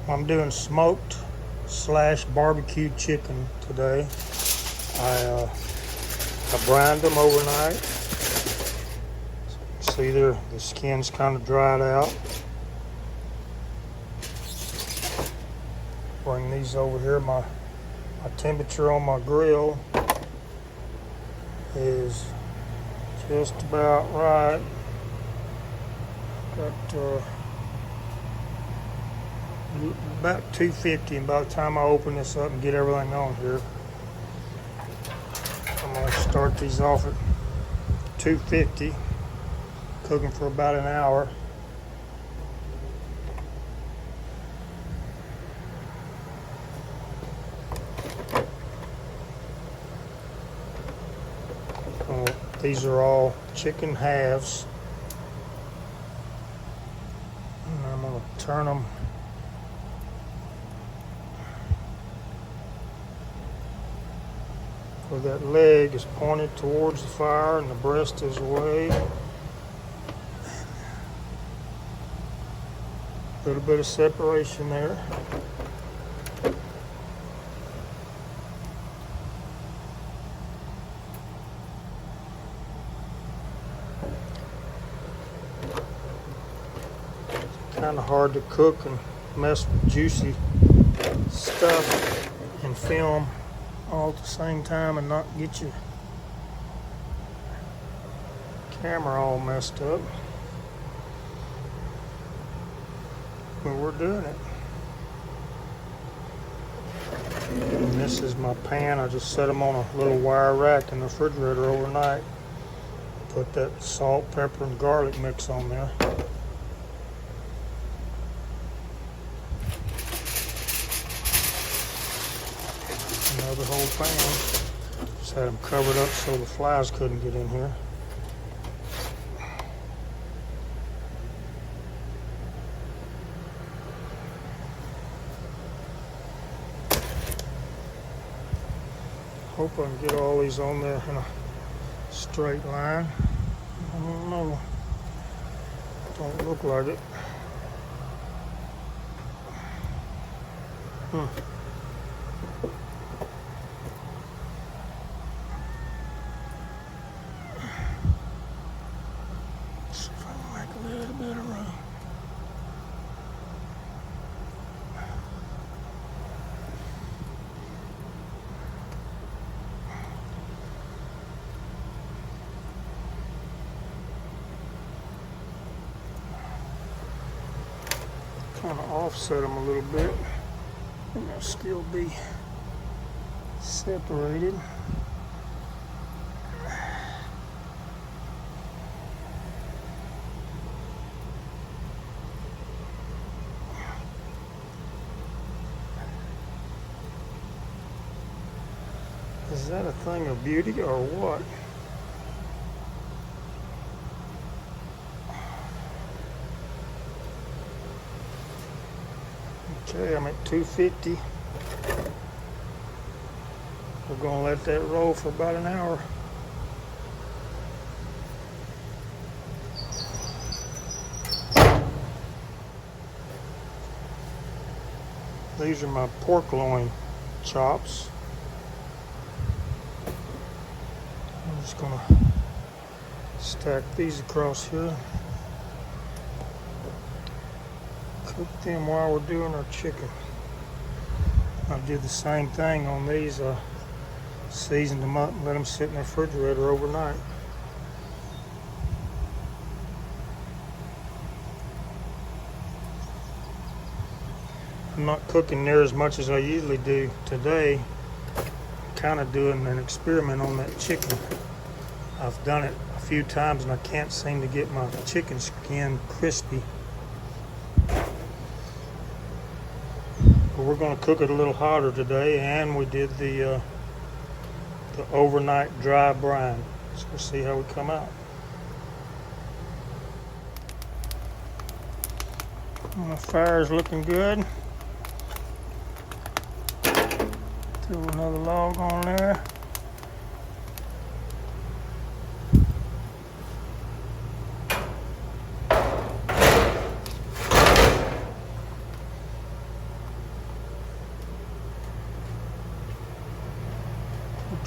I'm doing smoked slash barbecued chicken today. I brined them overnight. See there, the skin's kind of dried out. Bring these over here. My temperature on my grill is just about right. Got about 250, and by the time I open this up and get everything on here, I'm going to start these off at 250, cooking for about an hour. These are all chicken halves, and I'm going to turn them where that leg is pointed towards the fire and the breast is away. A little bit of separation there. Kind of hard to cook and mess with juicy stuff and film all at the same time and not get your camera all messed up. But we're doing it. And this is my pan. I just set them on a little wire rack in the refrigerator overnight. Put that salt, pepper, and garlic mix on there. Another whole pan. Just had them covered up so the flies couldn't get in here. Hope I can get all these on there in a straight line. I don't know. Don't look like it. See if I can make a little bit of room. Kind of offset them a little bit, and they'll still be separated. Is that a thing of beauty or what? Okay, I'm at 250. We're going to let that roll for about an hour. These are my pork loin chops. I'm just going to stack these across here. Cook them while we're doing our chicken. I did the same thing on these. Seasoned them up and let them sit in the refrigerator overnight. I'm not cooking near as much as I usually do today. I'm kind of doing an experiment on that chicken. I've done it a few times and I can't seem to get my chicken skin crispy. We're going to cook it a little hotter today, and we did the overnight dry brine. So we'll see how we come out. My fire's looking good. Throw another log on there.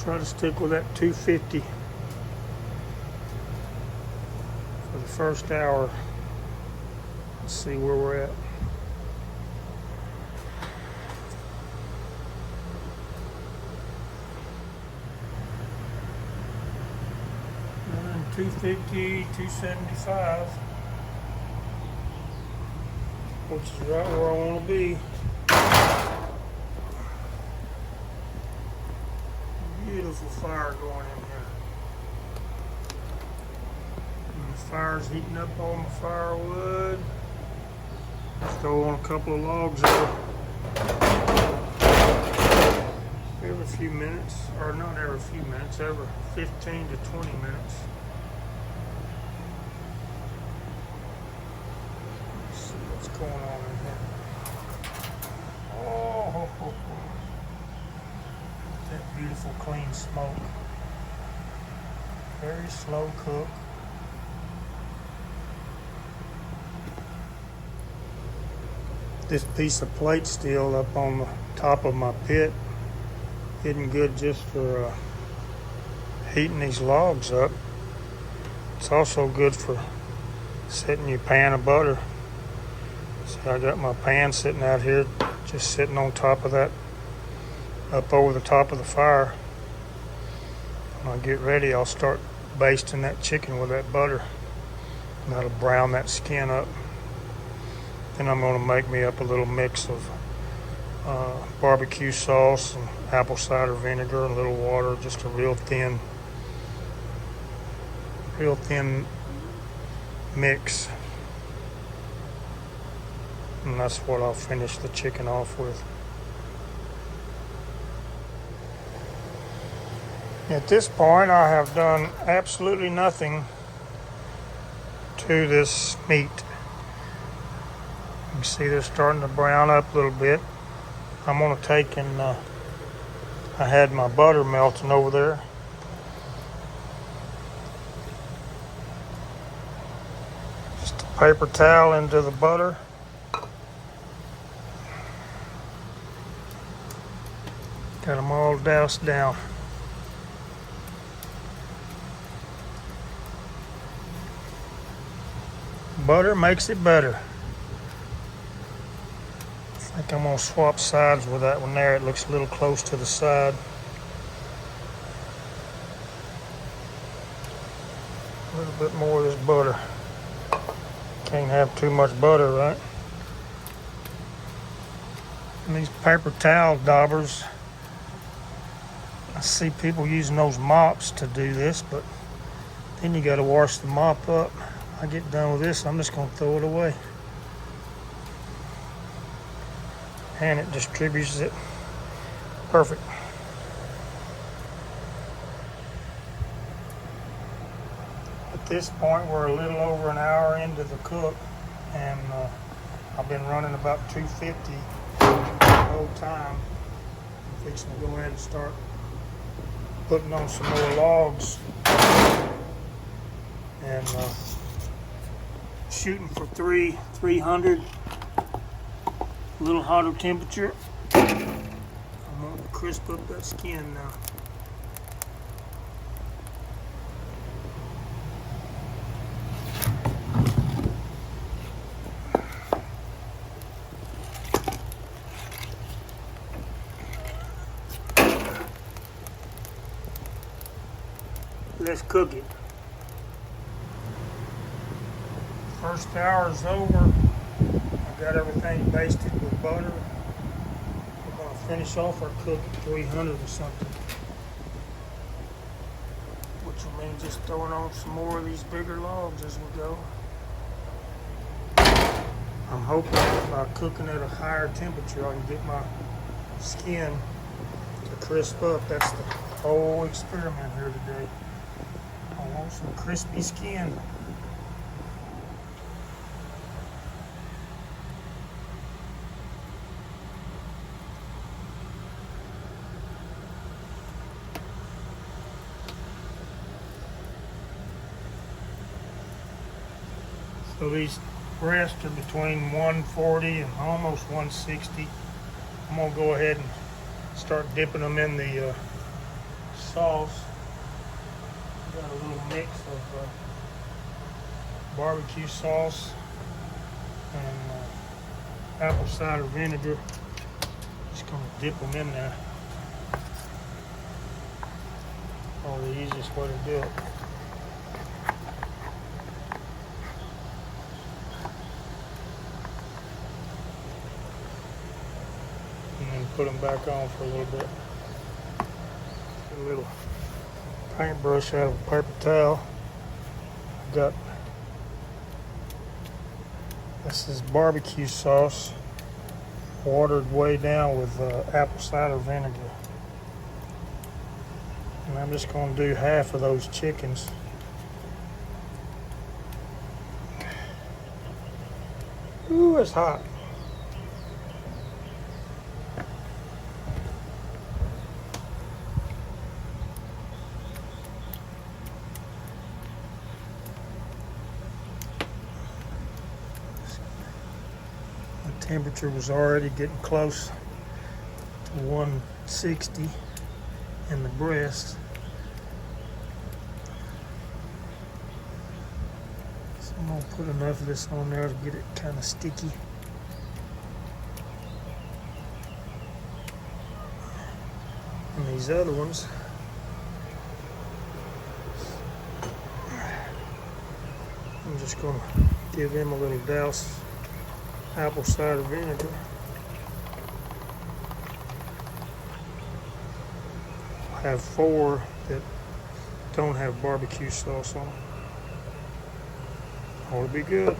Try to stick with that 250 for the first hour. Let's see where we're at. 250, 275, which is right where I want to be. Beautiful fire going in here. And the fire's heating up all my firewood. Throw on a couple of logs every few minutes, or not every few minutes, every 15 to 20 minutes. Going on in here. Oh, that beautiful clean smoke. Very slow cook. This piece of plate steel up on the top of my pit isn't good just for heating these logs up. It's also good for setting your pan of butter. So I got my pan sitting out here, just sitting on top of that, up over the top of the fire. When I get ready, I'll start basting that chicken with that butter. And that'll brown that skin up. Then I'm going to make me up a little mix of barbecue sauce and apple cider vinegar and a little water, just a real thin mix. And that's what I'll finish the chicken off with. At this point, I have done absolutely nothing to this meat. You can see they're starting to brown up a little bit. I'm going to take and I had my butter melting over there. Just a paper towel into the butter. Got them all doused down. Butter makes it better. I think I'm going to swap sides with that one there. It looks a little close to the side. A little bit more of this butter. Can't have too much butter, right? And these paper towel daubers, I see people using those mops to do this, but then you got to wash the mop up. I get done with this, I'm just going to throw it away. And it distributes it perfect. At this point, we're a little over an hour into the cook, and I've been running about 250 the whole time. I'm fixing to go ahead and start putting on some more logs and shooting for 300, a little hotter temperature. I'm going to crisp up that skin now. Let's cook it. First hour is over. I got everything basted with butter. We're going to finish off our cook at 300 or something, which will mean just throwing on some more of these bigger logs as we go. I'm hoping that by cooking at a higher temperature, I can get my skin to crisp up. That's the whole experiment here today. I want some crispy skin. So these breasts are between 140 and almost 160. I'm gonna go ahead and start dipping them in the sauce. Got a little mix of barbecue sauce and apple cider vinegar. Just gonna dip them in there. Probably the easiest way to do it. And then put them back on for a little bit. Get a little paintbrush out of a paper towel. Got this is barbecue sauce watered way down with apple cider vinegar. And I'm just going to do half of those chickens. Ooh, it's hot. The temperature was already getting close to 160 in the breast. So I'm going to put enough of this on there to get it kind of sticky. And these other ones, I'm just going to give them a little douse apple cider vinegar. I have 4 that don't have barbecue sauce on them. Ought to be good.